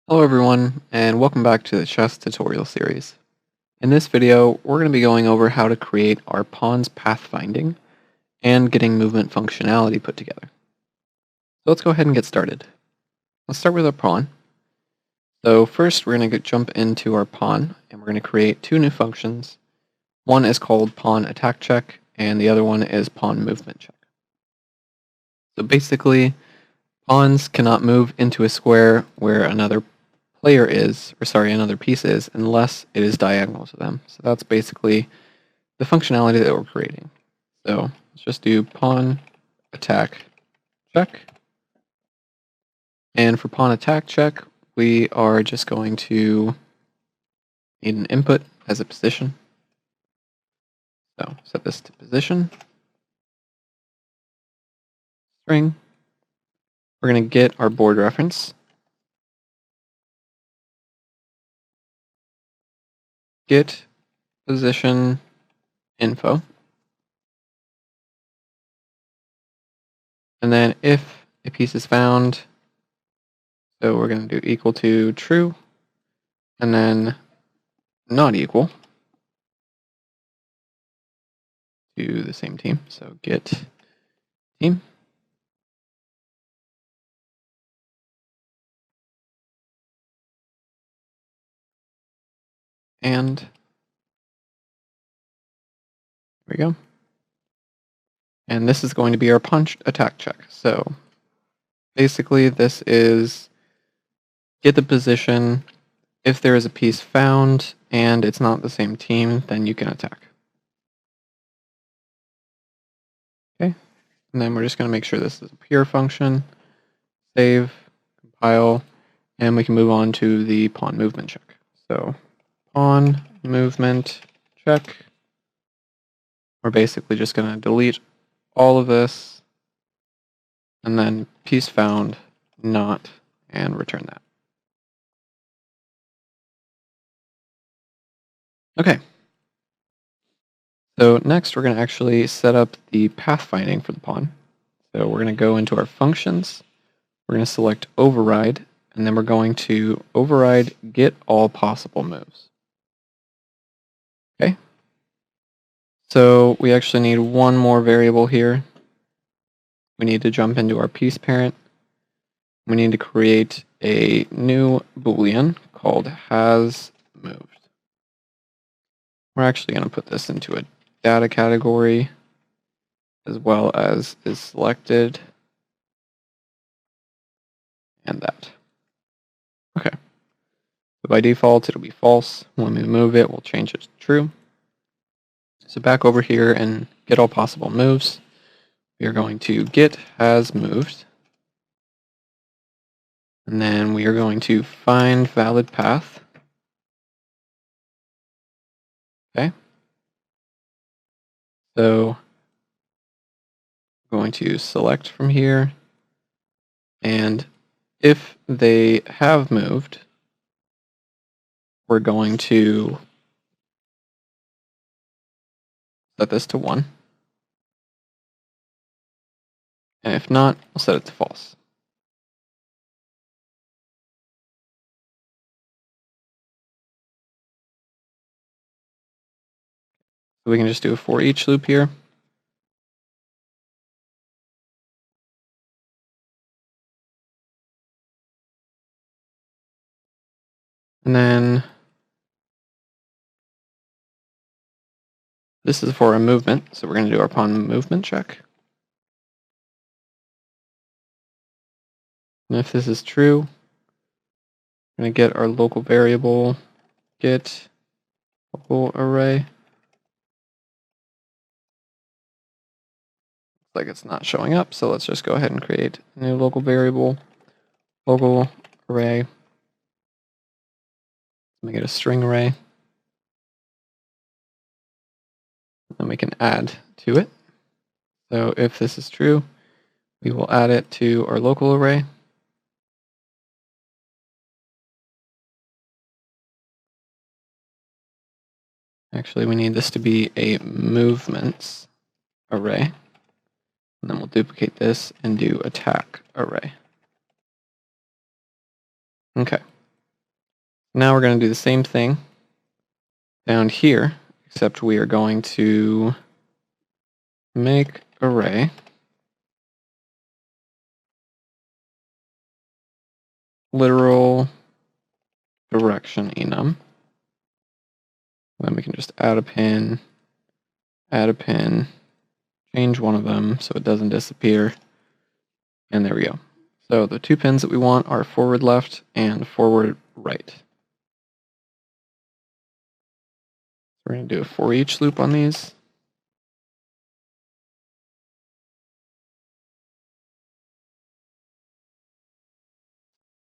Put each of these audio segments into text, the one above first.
Hello everyone, and welcome back to the chess tutorial series. In this video, we're going to be going over how to create our pawn's pathfinding and getting movement functionality put together. So let's go ahead and get started. Let's start with our pawn. So first, we're going to jump into our pawn, and we're going to create two new functions. One is called pawn attack check, and the other one is pawn movement check. So basically, pawns cannot move into a square where another another piece is, unless it is diagonal to them. So that's basically the functionality that we're creating. So let's just do pawn attack check. And for pawn attack check, we are just going to need an input as a position. So set this to position. String. We're going to get our board reference. Get position info. And then if a piece is found, so we're going to do equal to true, and then not equal to the same team. So get team. And there we go. And this is going to be our punch attack check. So basically this is get the position. If there is a piece found and it's not the same team, then you can attack. Okay. And then we're just going to make sure this is a pure function. Save, compile, and we can move on to the pawn movement check. So pawn movement check. We're basically just going to delete all of this, and then piece found, not, and return that. Okay. So next, we're going to actually set up the pathfinding for the pawn. So we're going to go into our functions. We're going to select override, and then we're going to override get all possible moves. Okay. So we actually need one more variable here. We need to jump into our piece parent. We need to create a new Boolean called has moved. We're actually going to put this into a data category as well as is selected and that. Okay. So by default, it'll be false. When we move it, we'll change it to true. So back over here and get all possible moves, we are going to get has moved. And then we are going to find valid path. Okay. So I'm going to select from here. And if they have moved, we're going to set this to 1. And if not, we'll set it to false. So we can just do a for each loop here. And then this is for a movement. So we're going to do our pawn movement check. And if this is true, we're going to get our local variable, get local array. Looks like it's not showing up, so let's just go ahead and create a new local variable, local array. Make it a string array. And we can add to it. So if this is true, we will add it to our local array. Actually, we need this to be a movements array. And then we'll duplicate this and do attack array. Okay. Now we're going to do the same thing down here, except we are going to make array literal direction enum. Then we can just add a pin, change one of them so it doesn't disappear, and there we go. So the two pins that we want are forward left and forward right. We're going to do a for each loop on these.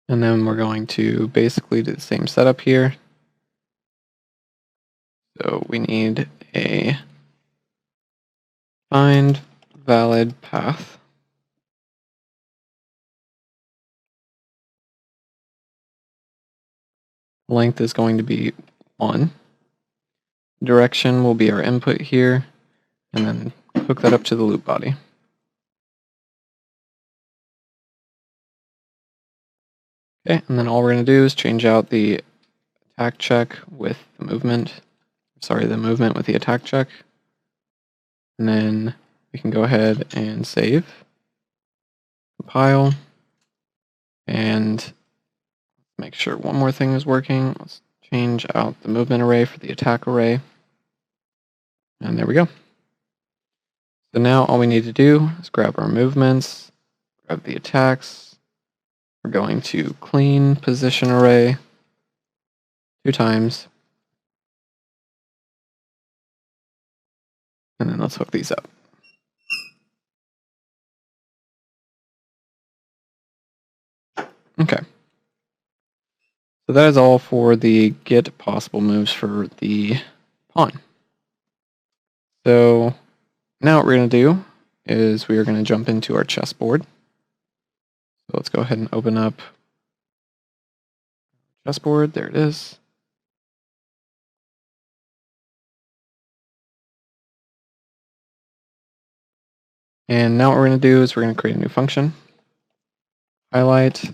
And then we're going to basically do the same setup here. So we need a find valid path. Length is going to be 1. Direction will be our input here, and then hook that up to the loop body. Okay, and then all we're going to do is change out the attack check with the movement. Sorry, the movement with the attack check. And then we can go ahead and save, compile, and make sure one more thing is working. Let's change out the movement array for the attack array. And there we go. So now all we need to do is grab our movements, grab the attacks. We're going to clean position array 2 times. And then let's hook these up. Okay. So that is all for the get possible moves for the pawn. So now what we're going to do is we are going to jump into our chessboard. So let's go ahead and open up chessboard. There it is. And now what we're going to do is we're going to create a new function. Highlight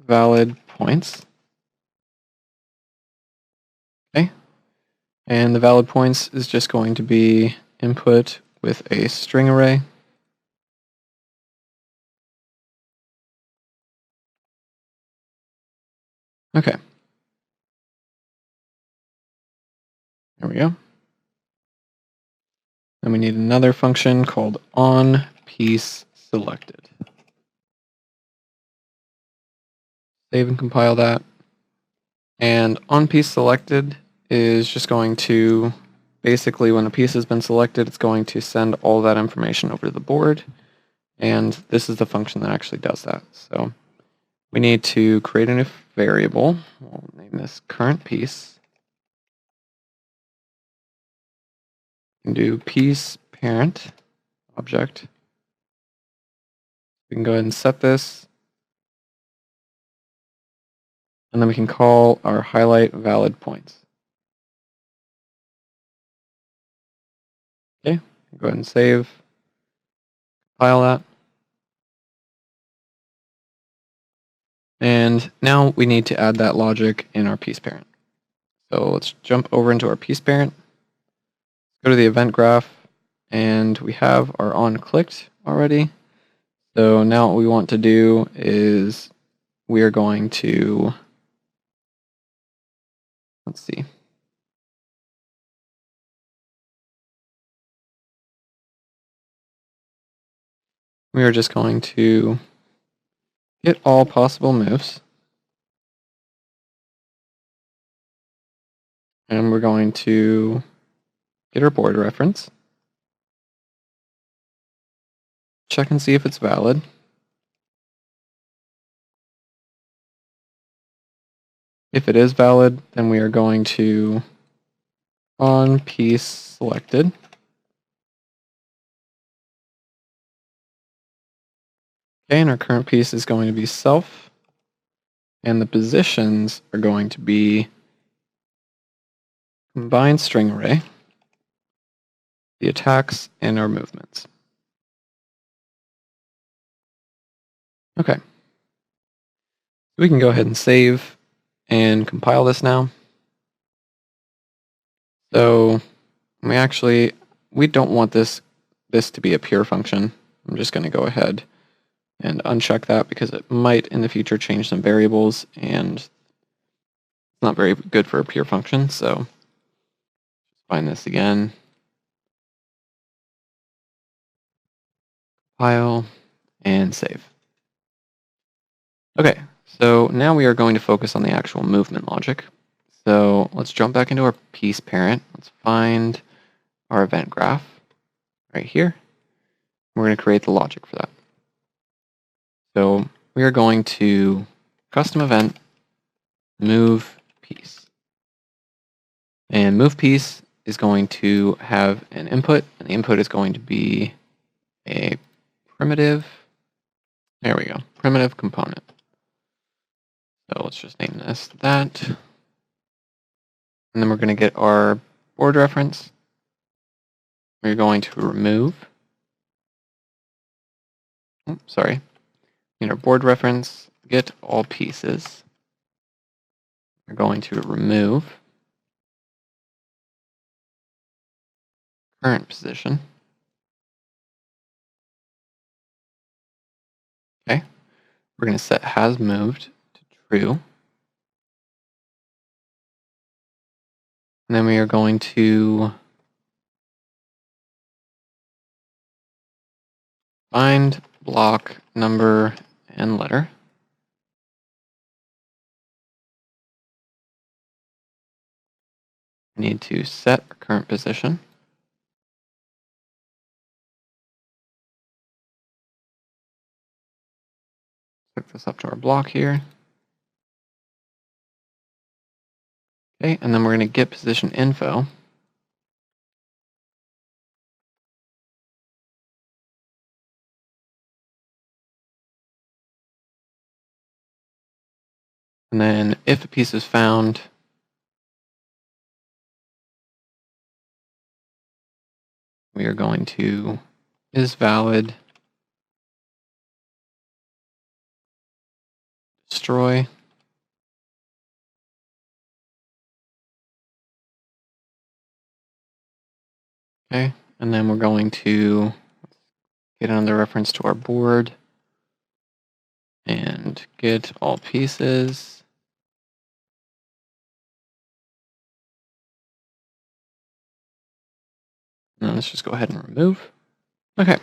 valid points. Okay. And the valid points is just going to be input with a string array. Okay. There we go. Then we need another function called onPieceSelected. Save and compile that. And onPieceSelected is just going to, basically when a piece has been selected, it's going to send all that information over to the board. And this is the function that actually does that. So we need to create a new variable. We'll name this current piece. We can do piece parent object. We can go ahead and set this. And then we can call our highlight valid points. Okay, go ahead and save, compile that. And now we need to add that logic in our piece parent. So let's jump over into our piece parent, go to the event graph, and we have our on clicked already. So now what we want to do is we are going to, let's see. We are just going to get all possible moves. And we're going to get our board reference. Check and see if it's valid. If it is valid, then we are going to onPieceSelected. Okay, and our current piece is going to be self, and the positions are going to be combined string array, the attacks, and our movements. Okay. We can go ahead and save and compile this now. So we don't want this to be a pure function. I'm just going to go ahead and uncheck that because it might in the future change some variables, and it's not very good for a pure function. So find this again. Compile and save. Okay, so now we are going to focus on the actual movement logic. So let's jump back into our piece parent. Let's find our event graph right here. We're going to create the logic for that. So we are going to custom event move piece. And move piece is going to have an input, and the input is going to be a primitive, there we go, primitive component. So let's just name this that. And then we're going to get our board reference. We're going to remove, in our board reference, get all pieces. We're going to remove current position. Okay. We're going to set has moved to true. And then we are going to find block number and letter. We need to set our current position. Hook this up to our block here. Okay, and then we're going to get position info. And then if a piece is found, we are going to is valid destroy. Okay, and then we're going to get another reference to our board and get all pieces. And then let's just go ahead and remove. Okay,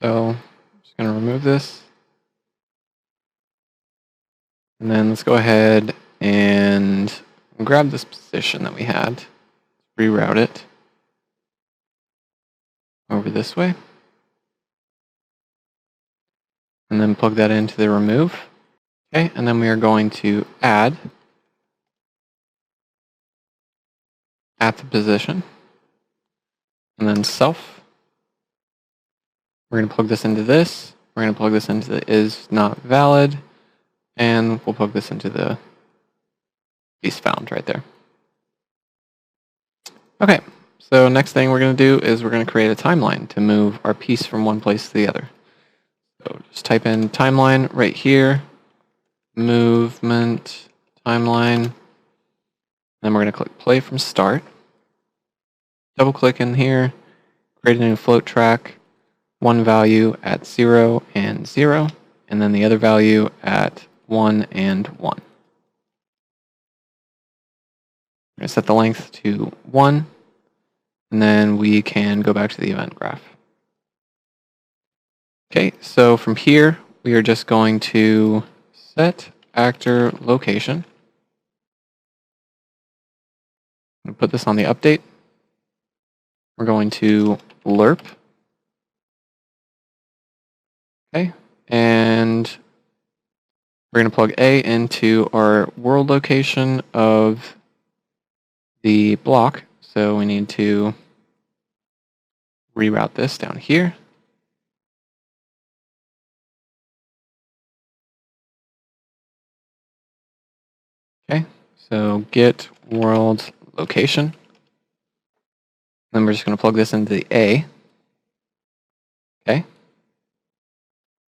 so I'm just going to remove this. And then let's go ahead and grab this position that we had, reroute it over this way, and then plug that into the remove. Okay, and then we are going to add at the position, and then self. We're going to plug this into this. We're going to plug this into the is not valid, and we'll plug this into the piece found right there. Okay, so next thing we're going to do is we're going to create a timeline to move our piece from one place to the other. So just type in timeline right here, movement timeline. Then we're going to click play from start. Double click in here, create a new float track, one value at 0 and 0, and then the other value at 1 and 1. I'm going to set the length to 1, and then we can go back to the event graph. Okay, so from here, we are just going to set actor location. I'm going to put this on the update. We're going to lerp. Okay, and we're going to plug A into our world location of the block. So we need to reroute this down here. Okay, so get world location. Then we're just going to plug this into the A. Okay.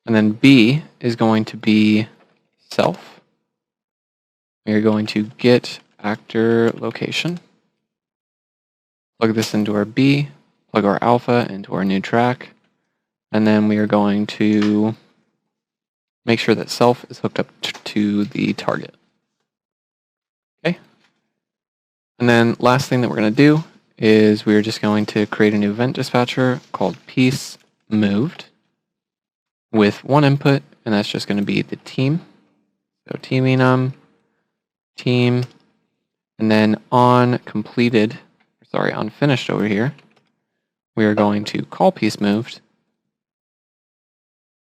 And then B is going to be self. we are going to get actor location, plug this into our B, plug our alpha into our new track, and then we are going to make sure that self is hooked up to the target. Okay. And then last thing that we're going to do is we are just going to create a new event dispatcher called piece moved with one input, and that's just going to be the team. So team enum, team, and then on completed, sorry, on finished over here, we are going to call piece moved,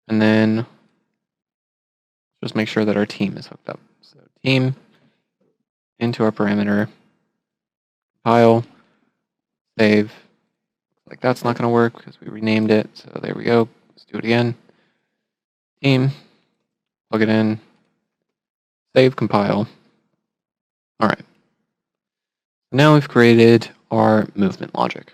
and then just make sure that our team is hooked up. So team into our parameter, compile, save. Like that's not going to work because we renamed it. So there we go. Let's do it again. Team, plug it in, save, compile. All right. Now we've created our movement logic.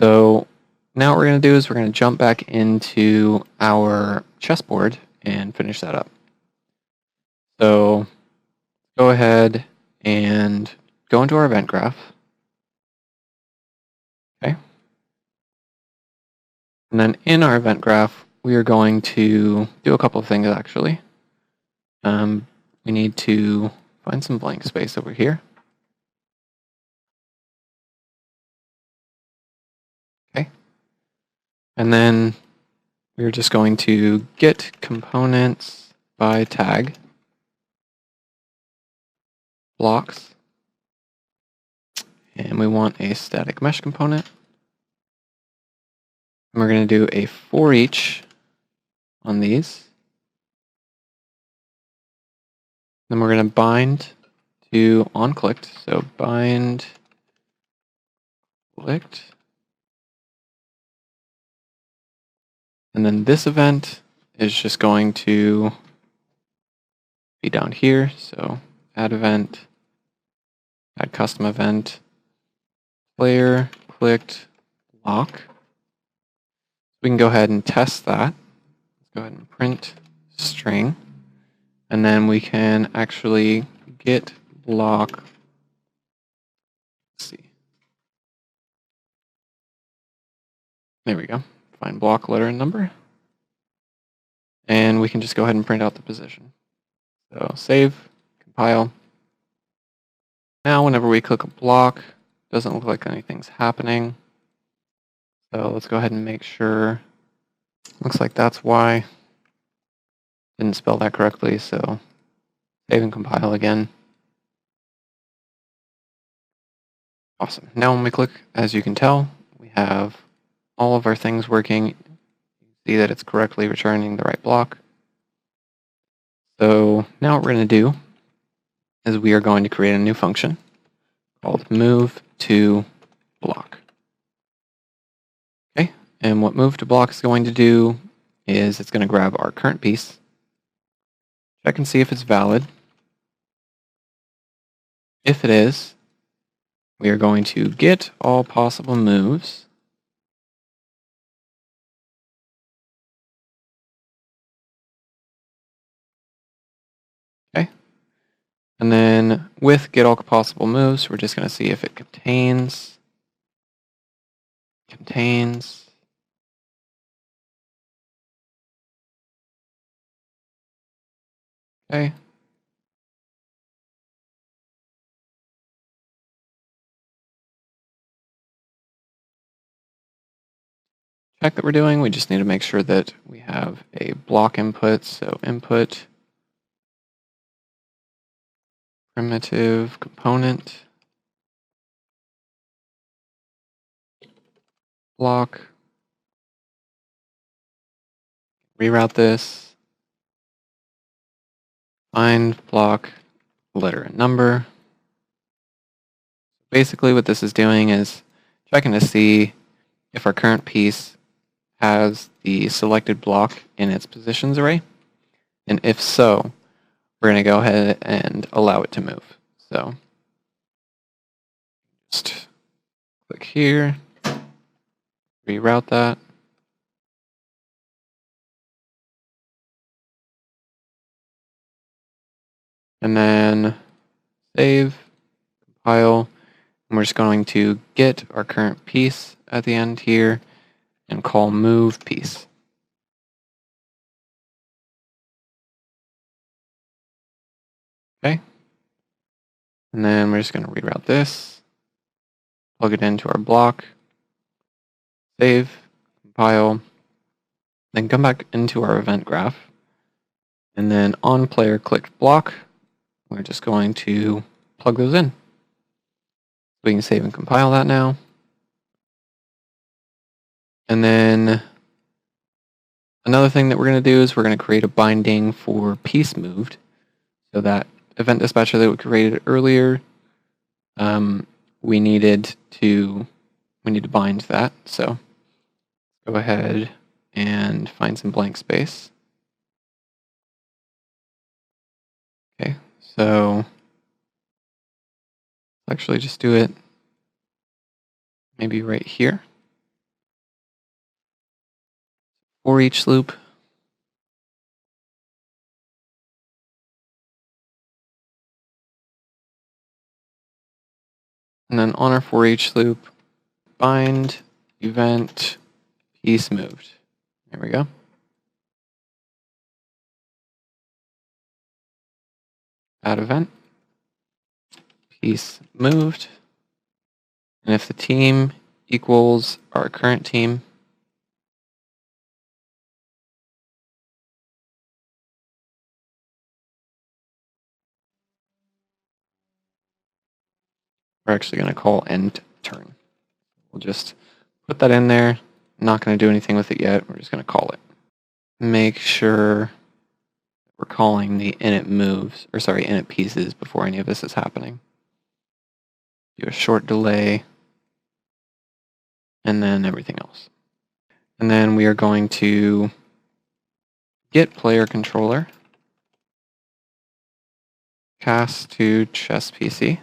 So now what we're going to do is we're going to jump back into our chessboard and finish that up. So go ahead and go into our event graph. Okay. And then in our event graph, we are going to do a couple of things actually. We need to find some blank space over here. Okay. And then we're just going to get components by tag blocks. And we want a static mesh component. And we're going to do a for each on these. Then we're going to bind to onClicked. So bind clicked. And then this event is just going to be down here. So add event, add custom event, player clicked block. We can go ahead and test that. Let's go ahead and print string. And then we can actually get block. Let's see. There we go. Find block, letter, and number. And we can just go ahead and print out the position. So save, compile. Now whenever we click a block, it doesn't look like anything's happening. So let's go ahead and make sure. Looks like that's why. Didn't spell that correctly, so save and compile again. Awesome. Now when we click, as you can tell, we have all of our things working. You see that it's correctly returning the right block. So now what we're going to do is we are going to create a new function called move to block. Okay, and what move to block is going to do is it's going to grab our current piece, check and see if it's valid. If it is, we are going to get all possible moves. Okay. And then with get all possible moves, we're just going to see if it contains. Okay. Check that we're doing. We just need to make sure that we have a block input. So input primitive component block. Reroute this. Find block letter and number. Basically what this is doing is checking to see if our current piece has the selected block in its positions array. And if so, we're going to go ahead and allow it to move. So just click here, reroute that. and then save, compile, and we're just going to get our current piece at the end here and call move piece. Okay. And then we're just going to reroute this, plug it into our block, save, compile, then come back into our event graph. And then on player clicked block, we're just going to plug those in. We can save and compile that now. And then another thing that we're going to do is we're going to create a binding for piece moved. So that event dispatcher that we created earlier, we need to bind that. So go ahead and find some blank space. Okay, so let's actually just do it maybe right here. For each loop. And then on our for each loop, bind event piece moved. There we go. Add event, piece moved. And if the team equals our current team, we're actually going to call end turn. We'll just put that in there. I'm not going to do anything with it yet. We're just going to call it. Make sure we're calling the init moves, or sorry, init pieces before any of this is happening. Do a short delay, and then everything else. And then we are going to get player controller, cast to chess PC,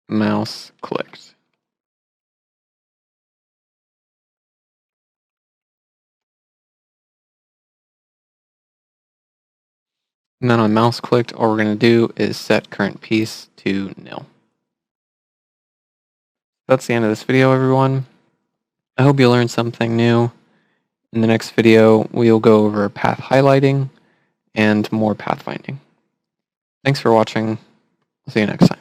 mouse clicked. And then on mouse clicked, all we're going to do is set current piece to nil. That's the end of this video, everyone. I hope you learned something new. In the next video, we'll go over path highlighting and more pathfinding. Thanks for watching. I'll see you next time.